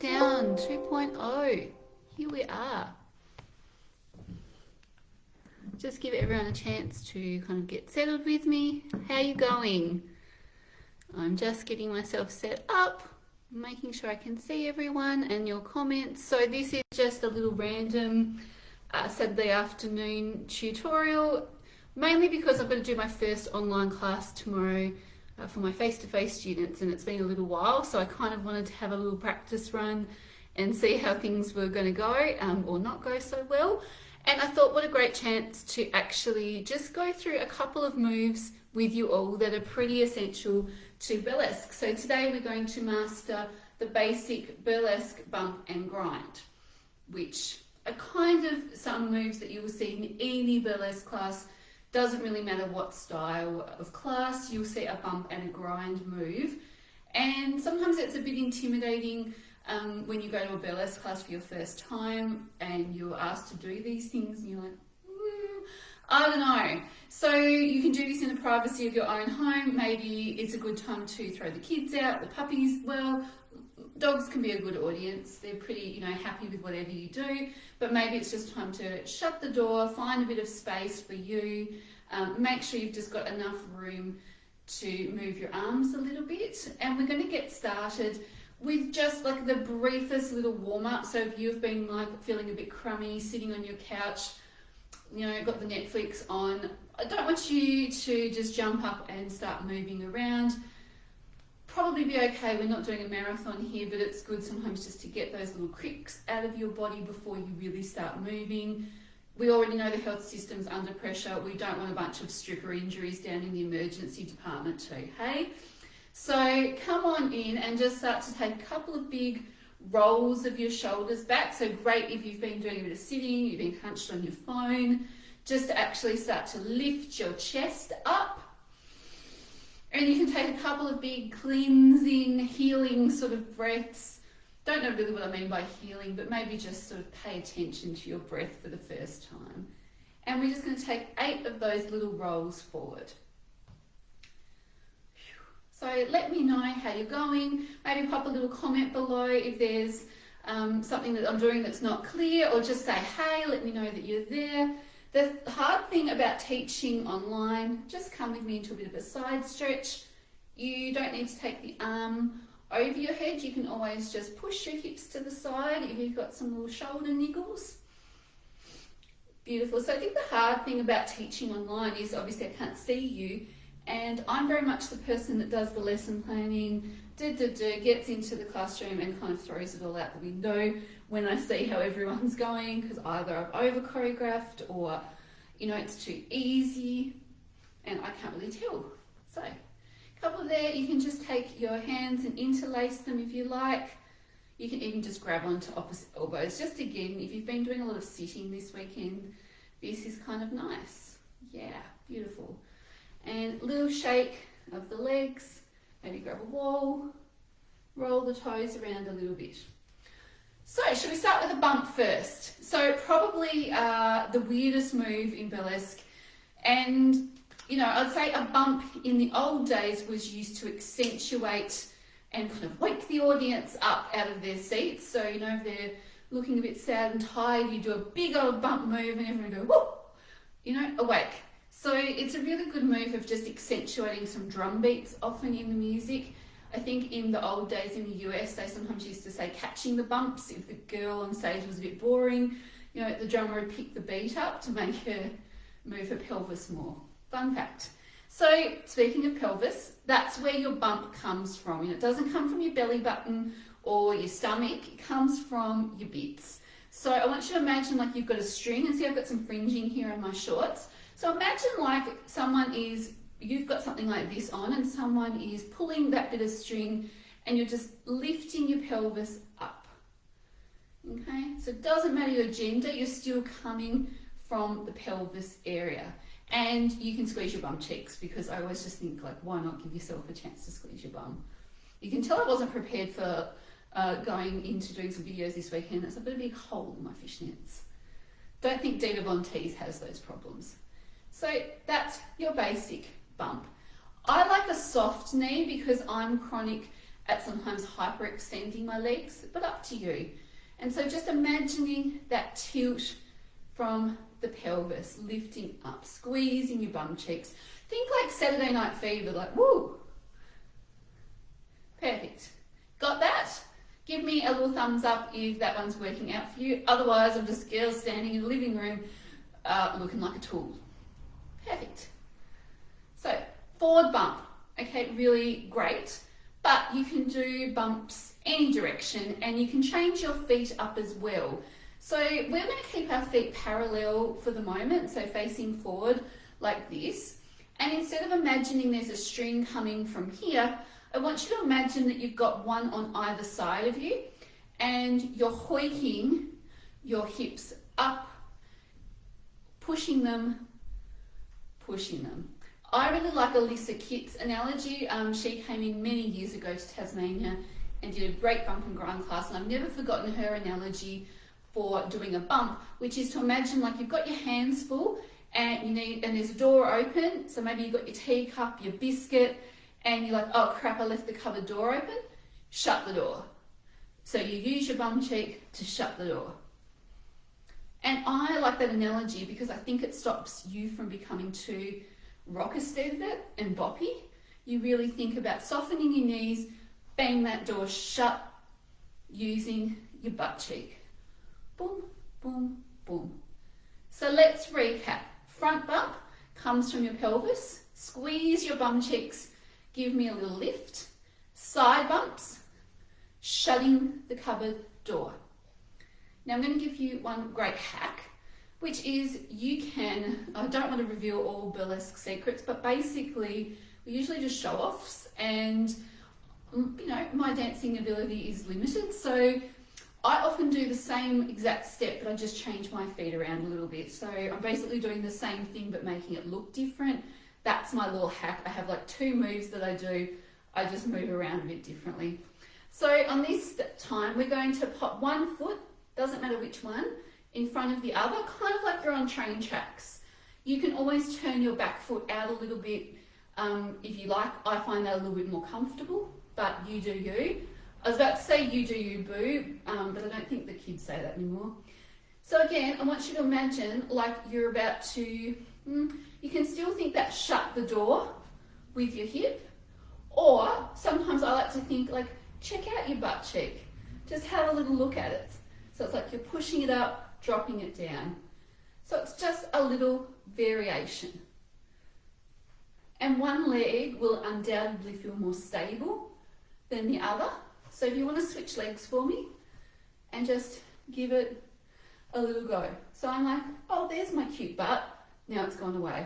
Lockdown 2.0. Here we are. Just give everyone a chance to kind of get settled with me. How you going? I'm just getting myself set up, making sure I can see everyone and your comments. So this is just a little random Saturday afternoon tutorial, mainly because I'm going to do my first online class tomorrow for my face-to-face students, and it's been a little while, so I kind of wanted to have a little practice run and see how things were going to go or not go so well. And I thought, what a great chance to actually just go through a couple of moves with you all that are pretty essential to burlesque. So today we're going to master the basic burlesque bump and grind, which are kind of some moves that you will see in any burlesque class. Doesn't really matter what style of class, you'll see a bump and a grind move. And sometimes it's a bit intimidating when you go to a burlesque class for your first time and you're asked to do these things and you're like, I don't know. So you can do this in the privacy of your own home. Maybe it's a good time to throw the kids out, the puppies. Well, dogs can be a good audience. They're pretty, happy with whatever you do, but maybe it's just time to shut the door, find a bit of space for you, make sure you've just got enough room to move your arms a little bit. And we're going to get started with just like the briefest little warm-up. So if you've been like feeling a bit crummy, sitting on your couch, got the Netflix on, I don't want you to just jump up and start moving around. Probably be okay, we're not doing a marathon here, but it's good sometimes just to get those little cricks out of your body before you really start moving. We already know the health system's under pressure. We don't want a bunch of stripper injuries down in the emergency department too, hey? So come on in and just start to take a couple of big rolls of your shoulders back. So great if you've been doing a bit of sitting, you've been hunched on your phone, just to actually start to lift your chest up. And you can take a couple of big cleansing, healing sort of breaths. Don't know really what I mean by healing, but maybe just sort of pay attention to your breath for the first time. And we're just going to take 8 of those little rolls forward. So let me know how you're going. Maybe pop a little comment below if there's something that I'm doing that's not clear, or just say, hey, let me know that you're there. The hard thing about teaching online, just come with me into a bit of a side stretch. You don't need to take the arm over your head. You can always just push your hips to the side if you've got some little shoulder niggles. Beautiful. So I think the hard thing about teaching online is obviously I can't see you, and I'm very much the person that does the lesson planning, gets into the classroom and kind of throws it all out the window when I see how everyone's going, because either I've over choreographed or it's too easy and I can't really tell. So a couple there, you can just take your hands and interlace them if you like. You can even just grab onto opposite elbows. Just again, if you've been doing a lot of sitting this weekend, this is kind of nice. Yeah, beautiful. And little shake of the legs, maybe grab a wall, roll the toes around a little bit. So should we start with a bump first? So probably the weirdest move in burlesque, and I'd say a bump in the old days was used to accentuate and kind of wake the audience up out of their seats. So if they're looking a bit sad and tired, you do a big old bump move and everyone go whoop, awake. So it's a really good move of just accentuating some drum beats often in the music. I think in the old days in the US, they sometimes used to say catching the bumps. If the girl on stage was a bit boring, the drummer would pick the beat up to make her move her pelvis more. Fun fact. So speaking of pelvis, that's where your bump comes from. It doesn't come from your belly button or your stomach. It comes from your bits. So I want you to imagine like you've got a string, and see I've got some fringing here on my shorts. So imagine like you've got something like this on and someone is pulling that bit of string and you're just lifting your pelvis up. Okay, so it doesn't matter your gender, you're still coming from the pelvis area. And you can squeeze your bum cheeks, because I always just think like, why not give yourself a chance to squeeze your bum? You can tell I wasn't prepared for going into doing some videos this weekend. There's a bit of a big hole in my fishnets. Don't think Dita Von Teese has those problems. So that's your basic bump. I like a soft knee because I'm chronic at sometimes hyperextending my legs, but up to you. And so just imagining that tilt from the pelvis, lifting up, squeezing your bum cheeks. Think like Saturday Night Fever, like woo. Perfect. Got that? Give me a little thumbs up if that one's working out for you. Otherwise, I'm just a girl standing in the living room looking like a tool. Perfect. So, forward bump. Okay, really great. But you can do bumps any direction and you can change your feet up as well. So we're going to keep our feet parallel for the moment, so facing forward like this. And instead of imagining there's a string coming from here, I want you to imagine that you've got one on either side of you and you're hoiking your hips up, pushing them, pushing them. I really like Alyssa Kitt's analogy. She came in many years ago to Tasmania and did a great bump and grind class, and I've never forgotten her analogy for doing a bump, which is to imagine like you've got your hands full and there's a door open, so maybe you've got your teacup, your biscuit, and you're like, oh crap, I left the cupboard door open. Shut the door. So you use your bum cheek to shut the door. And I like that analogy because I think it stops you from becoming too rocker-steady and boppy. You really think about softening your knees, bang that door shut, using your butt cheek. Boom, boom, boom. So let's recap. Front bump comes from your pelvis. Squeeze your bum cheeks, give me a little lift. Side bumps, shutting the cupboard door. Now I'm going to give you one great hack, which is you can, I don't want to reveal all burlesque secrets, but basically we usually just show offs, and my dancing ability is limited, so I often do the same exact step, but I just change my feet around a little bit. So I'm basically doing the same thing but making it look different. That's my little hack. I have like 2 moves that I do. I just move around a bit differently. So on this time, we're going to pop one foot, doesn't matter which one, in front of the other, kind of like you're on train tracks. You can always turn your back foot out a little bit if you like. I find that a little bit more comfortable, but you do you. I was about to say you do you, boo, but I don't think the kids say that anymore. So again, I want you to imagine like you're about to, you can still think that shut the door with your hip, or sometimes I like to think like, check out your butt cheek. Just have a little look at it. So it's like you're pushing it up, dropping it down. So it's just a little variation. And one leg will undoubtedly feel more stable than the other. So if you want to switch legs for me and just give it a little go. So I'm like, oh, there's my cute butt. Now it's gone away.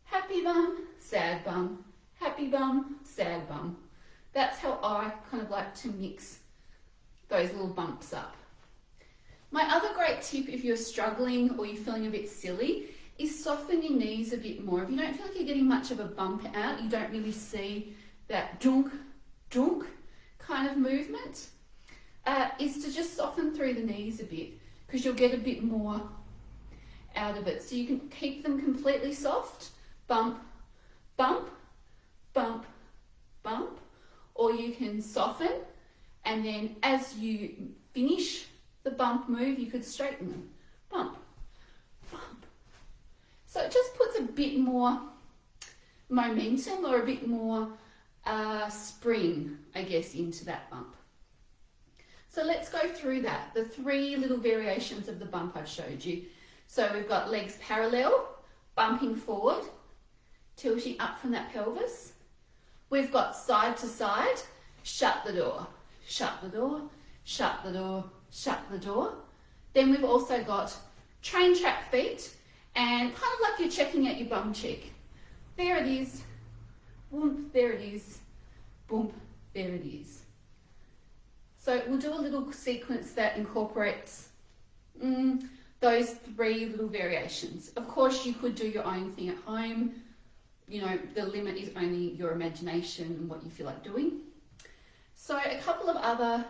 Happy bum, sad bum, happy bum, sad bum. That's how I kind of like to mix those little bumps up. My other great tip if you're struggling or you're feeling a bit silly is soften your knees a bit more. If you don't feel like you're getting much of a bump out, you don't really see that dunk, dunk kind of movement, is to just soften through the knees a bit because you'll get a bit more out of it. So you can keep them completely soft, bump, bump, bump, bump, or you can soften and then as you finish the bump move, you could straighten them. Bump, bump. So it just puts a bit more momentum or a bit more spring, I guess, into that bump. So let's go through that, the 3 little variations of the bump I've showed you. So we've got legs parallel, bumping forward, tilting up from that pelvis. We've got side to side, shut the door, shut the door, shut the door, shut the door. Then we've also got train track feet and kind of like you're checking out your bum cheek. There it is, boom, there it is, boom, there it is. So we'll do a little sequence that incorporates those 3 little variations. Of course, you could do your own thing at home. The limit is only your imagination and what you feel like doing. So a couple of other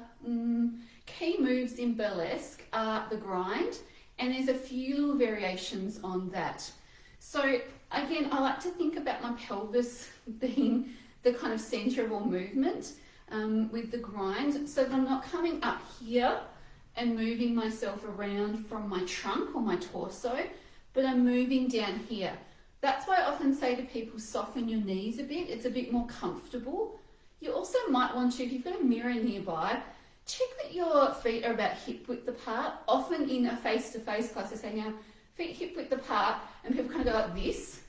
key moves in burlesque are the grind, and there's a few little variations on that. So again, I like to think about my pelvis being the kind of center of all movement. with the grind, so that I'm not coming up here and moving myself around from my trunk or my torso, but I'm moving down here. That's why I often say to people, soften your knees a bit. It's a bit more comfortable. You also might want to, if you've got a mirror nearby, check that your feet are about hip width apart. Often in a face-to-face class, I say, now, feet hip width apart, and people kind of go like this.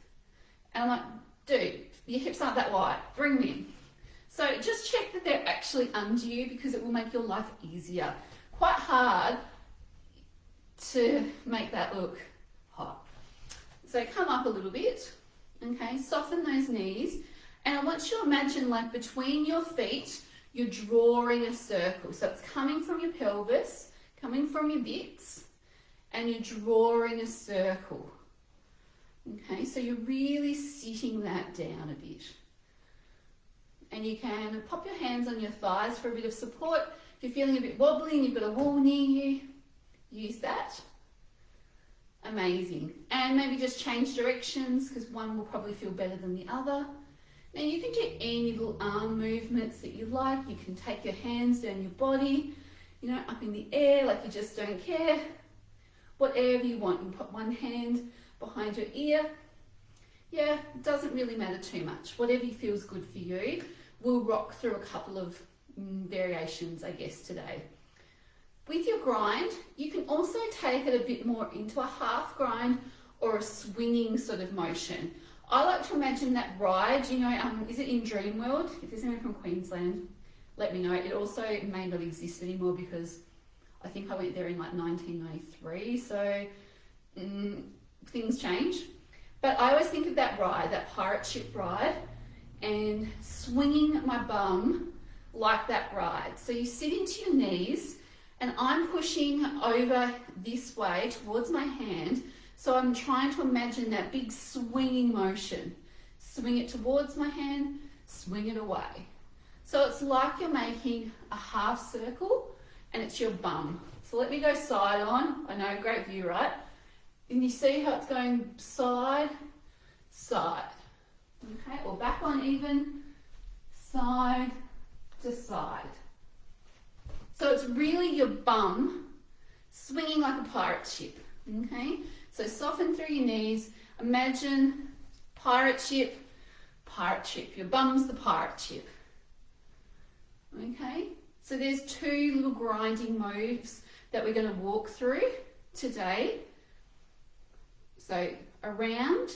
And I'm like, dude, your hips aren't that wide. Bring them in. So just check that they're actually under you, because it will make your life easier. Quite hard to make that look hot. So come up a little bit, okay, soften those knees, and I want you to imagine like between your feet, you're drawing a circle. So it's coming from your pelvis, coming from your bits, and you're drawing a circle. Okay, so you're really sitting that down a bit. And you can pop your hands on your thighs for a bit of support. If you're feeling a bit wobbly and you've got a wall near you, use that. Amazing. And maybe just change directions, because one will probably feel better than the other. Now you can do any little arm movements that you like. You can take your hands down your body, you know, up in the air like you just don't care. Whatever you want. You can put one hand behind your ear. Yeah, it doesn't really matter too much. Whatever feels good for you. We'll rock through a couple of variations, I guess, today. With your grind, you can also take it a bit more into a half grind or a swinging sort of motion. I like to imagine that ride, you know, is it in Dream World? If there's anyone from Queensland, let me know. It also may not exist anymore, because I think I went there in like 1993, so things change. But I always think of that ride, that pirate ship ride, and swinging my bum like that ride. So you sit into your knees, and I'm pushing over this way towards my hand. So I'm trying to imagine that big swinging motion. Swing it towards my hand, swing it away. So it's like you're making a half circle, and it's your bum. So let me go side on. I know, great view, right? And you see how it's going side, side. Okay, or back on even, side to side. So it's really your bum swinging like a pirate ship, okay? So soften through your knees. Imagine pirate ship, pirate ship. Your bum's the pirate ship, okay? So there's two little grinding moves that we're going to walk through today. So around,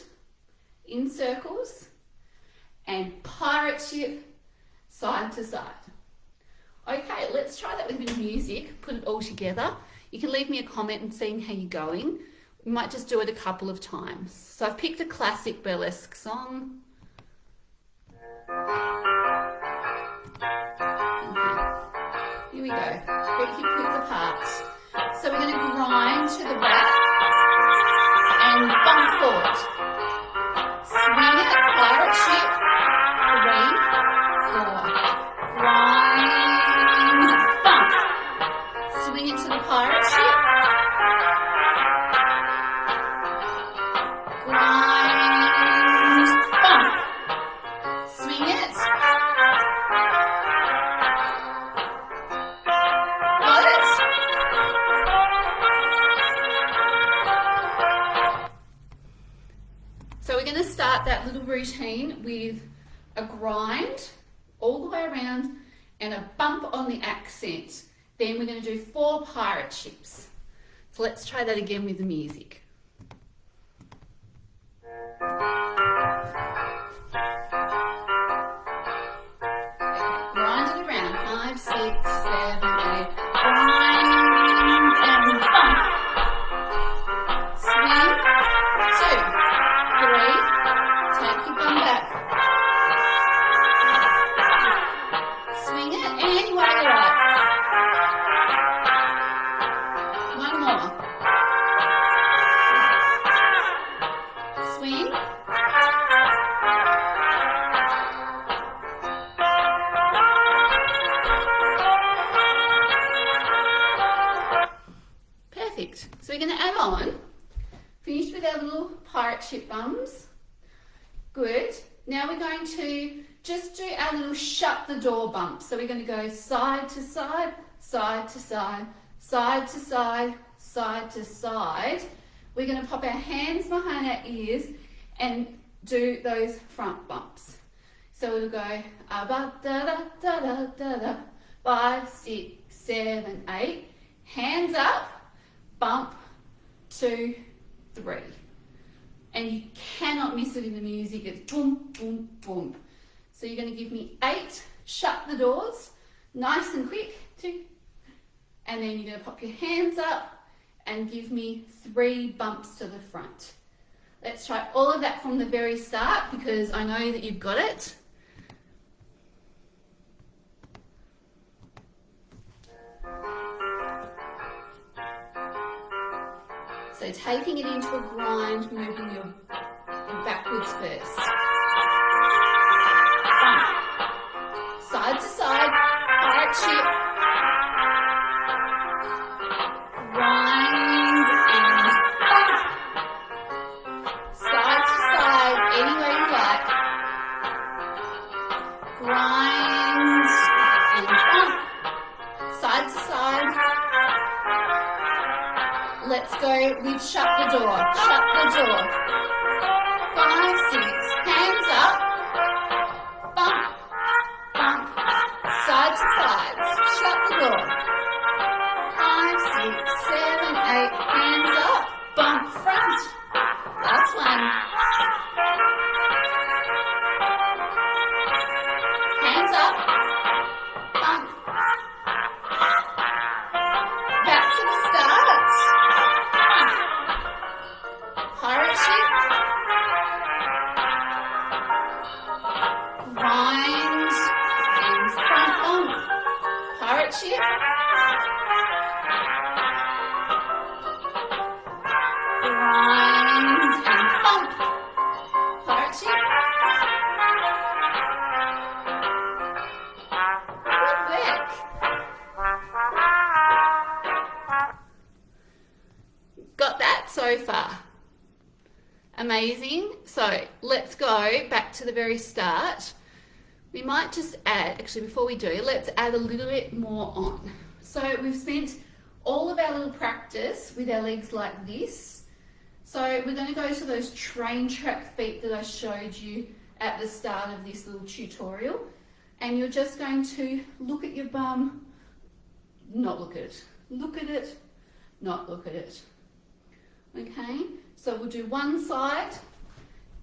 in circles, and pirate ship, side to side. Okay, let's try that with a bit of music, put it all together. You can leave me a comment and seeing how you're going. We might just do it a couple of times. So I've picked a classic burlesque song. Here we go. Feet hip width apart. So we're going to grind to the back and bump forward. Swing it, pirate ship. 3, 4. Grind, bump. Swing it to the pirate ship. Grind, bump. Swing it. Got it? So we're going to start that little routine with a grind all the way around and a bump on the accent. Then we're going to do 4 pirate ships. So let's try that again with the music. Grind it around. 5, 6, 7, 8. Grind and bump. Swing. 2, 3. Take your bum back. Swing it and wide it up. One more. Swing. Perfect. So we're going to add on. Finished with our little pirate ship bums. Good. Now we're going to just do our little shut the door bump. So we're going to go side to side, side to side, side to side, side to side. We're going to pop our hands behind our ears and do those front bumps. So it'll go ba da da da da da da, 5, 6, 7, 8. Hands up, bump, 2, 3. And you cannot miss it in the music. It's boom, boom, boom. So you're going to give me 8, shut the doors, nice and quick, 2. And then you're going to pop your hands up and give me 3 bumps to the front. Let's try all of that from the very start because I know that you've got it. So taking it into a grind, moving your backwards first. Bump. Side to side, pirate ship. Grind and bump. Side to side, any way you like. Grind and bump. Side to side. Let's go with shut the door. Shut the door. 5, 6. Hands up. Bump. Bump. Side to side. Shut the door. 5, 6, 7, 8. Hands up. Bump front. Last one. Hands up. Bump. Back to the start. Pirate ship. Grind and front bump. Pirate ship. Grind and bump. Pirate ship. Good work. Got that so far? Amazing. So let's go back to the very start. We might just add, actually before we do, let's add a little bit more on. So we've spent all of our little practice with our legs like this. So we're going to go to those train track feet that I showed you at the start of this little tutorial. And you're just going to look at your bum, not look at it. Look at it, not look at it. Okay, so we'll do one side,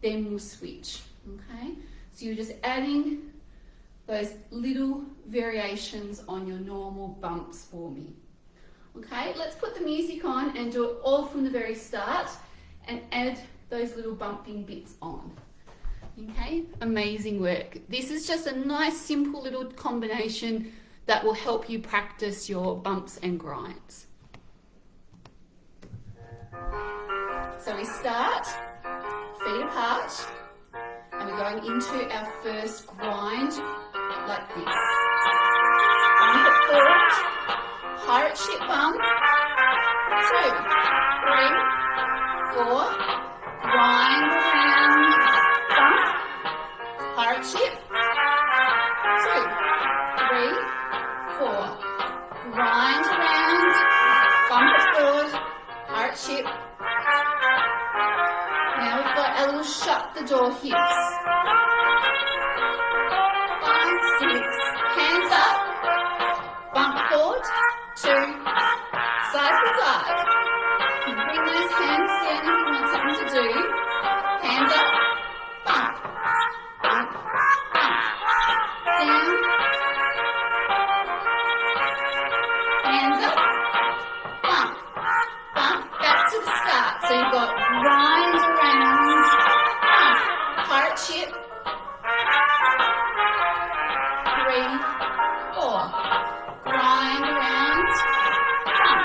then we'll switch. Okay, so you're just adding those little variations on your normal bumps for me. Okay, let's put the music on and do it all from the very start and add those little bumping bits on. Okay, amazing work. This is just a nice simple little combination that will help you practice your bumps and grinds. So we start, feet apart, and we're going into our first grind like this. Bump it forward, pirate ship bump, 2, 3, 4, grind around, bump, pirate ship, 2, 3, 4, grind around, bump it forward, pirate ship. Now we've got our little shut the door hips. 5, 6, hands up, bump forward, 2, side to side. You bring those hands down if you want something to do. Hands up, bump, bump, bump, down, hands up, bump, bump, back to the start. So you've got grind around, bump, pirate ship, 3, 4, grind around, bump,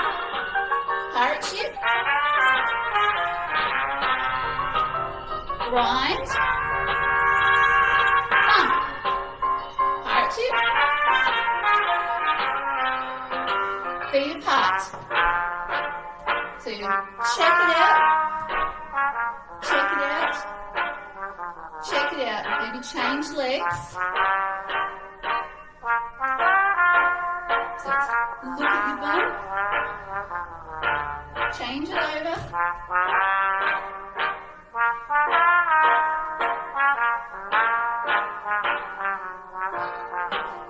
pirate ship, grind, bump, pirate ship, feet apart. So check it out, check it out, check it out. Maybe to change legs. So look at your bum. Change it over.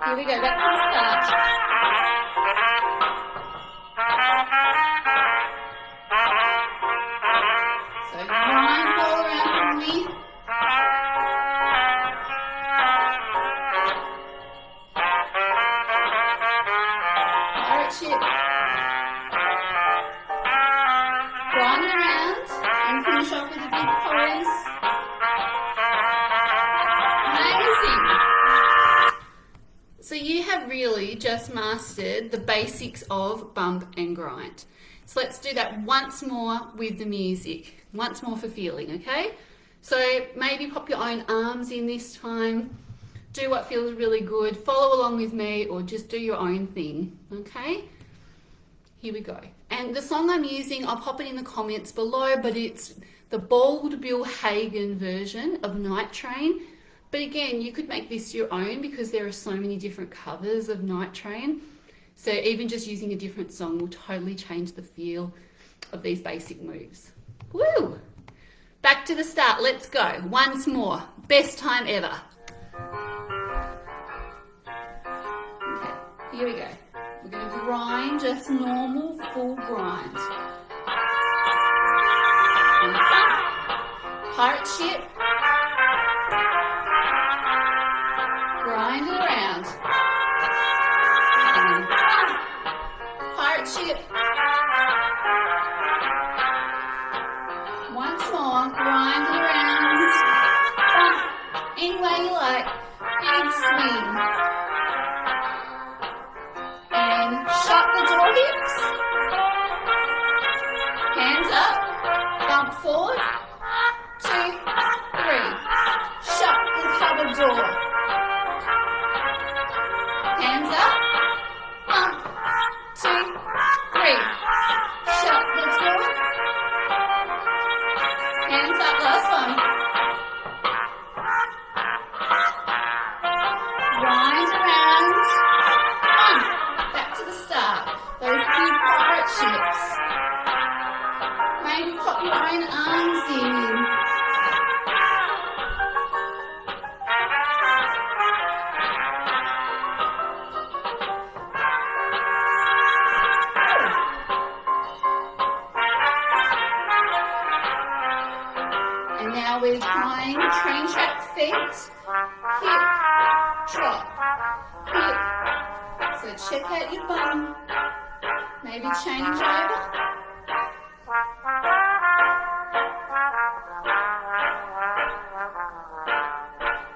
Here we go, back to the start. So grind all around for me. Pirate ship. Grind it around and finish off with a big pose. Amazing. So you have really just mastered the basics of bump and grind. So let's do that once more with the music. Once more for feeling, okay? So maybe pop your own arms in this time. Do what feels really good. Follow along with me or just do your own thing, okay? Here we go. And the song I'm using, I'll pop it in the comments below, but it's the Bald Bill Hagen version of Night Train. But again, you could make this your own because there are so many different covers of Night Train. So even just using a different song will totally change the feel of these basic moves. Woo! Back to the start, let's go. Once more, best time ever. Okay, here we go. We're going to grind, just normal, full grind. And bump. Pirate ship. Grind it around. And bump. Pirate ship. Once more, grind it around. Bump. Any way you like. Big swing. And shut the door hips. Hands up. Bump forward. 2, 3. Shut the cupboard door. Hands up. Bump. 2, 3. Shut the door. Hands up. Last one. Grind around. Bump. Back to the start. Those big pirate ships. Maybe pop your own arms in. And now we're trying train track feet. Hip, drop, hip. So check out your bum. Maybe change over.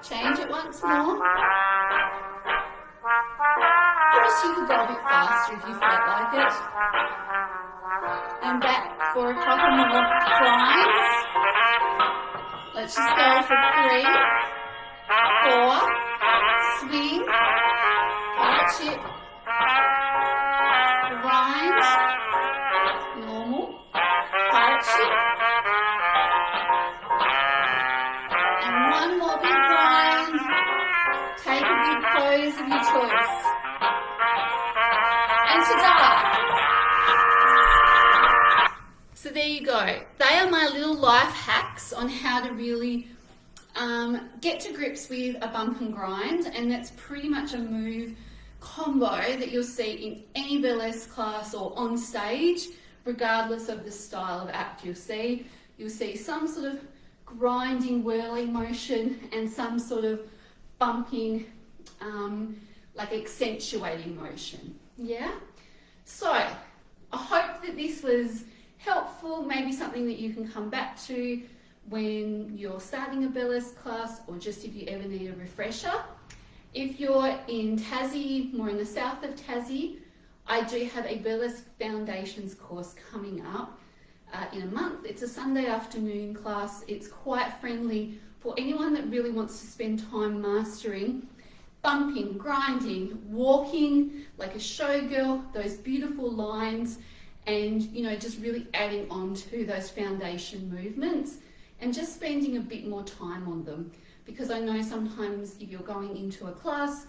Change it once more. Perhaps you could go a bit faster if you felt like it. And back for a couple more grinds. Let's just go for 3, 4, swing, pirate ship, grind, normal, pirate ship, and one more big grind. Take a big pose of your choice. And ta-da! So there you go. They are my little life hacks on how to really get to grips with a bump and grind, and that's pretty much a move combo that you'll see in any burlesque class or on stage, regardless of the style of act you'll see. You'll see some sort of grinding, whirling motion and some sort of bumping, like accentuating motion. Yeah? So, I hope that this was helpful, maybe something that you can come back to when you're starting a burlesque class or just if you ever need a refresher. If you're in Tassie, more in the south of Tassie, I do have a Burlesque Foundations course coming up in a month. It's a Sunday afternoon class. It's quite friendly for anyone that really wants to spend time mastering bumping, grinding, walking like a showgirl, those beautiful lines, and just really adding on to those foundation movements and just spending a bit more time on them. because I know sometimes if you're going into a class,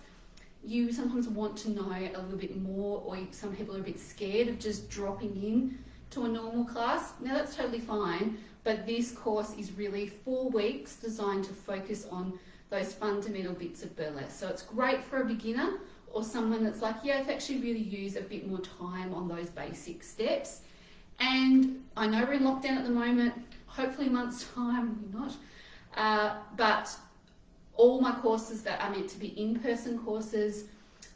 you sometimes want to know a little bit more, or some people are a bit scared of just dropping in to a normal class. Now that's totally fine, but this course is really 4 weeks designed to focus on those fundamental bits of burlesque. So it's great for a beginner or someone that's like, yeah, I've actually really used a bit more time on those basic steps. And I know we're in lockdown at the moment, hopefully a month's time, we're not, but all my courses that are meant to be in-person courses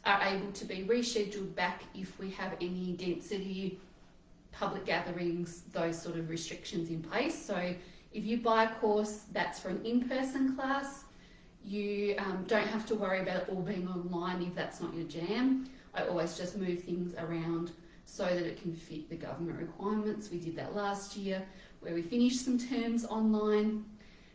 are able to be rescheduled back if we have any density, public gatherings, those sort of restrictions in place. So if you buy a course that's for an in-person class, you don't have to worry about it all being online if that's not your jam. I always just move things around so that it can fit the government requirements. We did that last year where we finished some terms online,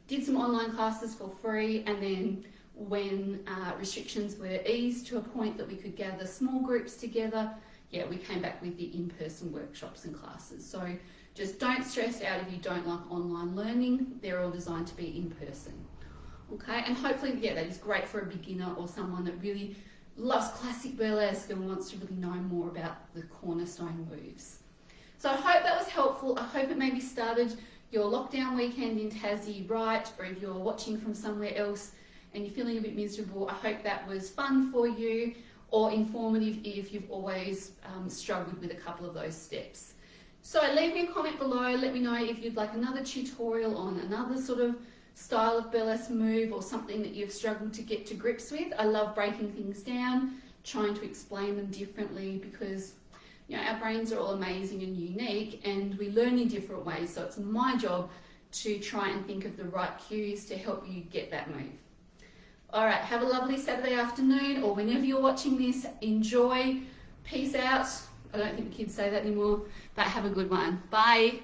did some online classes for free, and then when restrictions were eased to a point that we could gather small groups together, yeah, we came back with the in-person workshops and classes. So just don't stress out if you don't like online learning. They're all designed to be in person. Okay, and hopefully, yeah, that is great for a beginner or someone that really loves classic burlesque and wants to really know more about the cornerstone moves. So I hope that was helpful. I hope it maybe started your lockdown weekend in Tassie right, or if you're watching from somewhere else and you're feeling a bit miserable, I hope that was fun for you or informative if you've always struggled with a couple of those steps. So leave me a comment below, let me know if you'd like another tutorial on another sort of style of burlesque move or something that you've struggled to get to grips with. I love breaking things down, trying to explain them differently, because our brains are all amazing and unique and we learn in different ways. So it's my job to try and think of the right cues to help you get that move. All right, have a lovely Saturday afternoon, or whenever you're watching this, enjoy. Peace out. I don't think the kids say that anymore, but have a good one. Bye.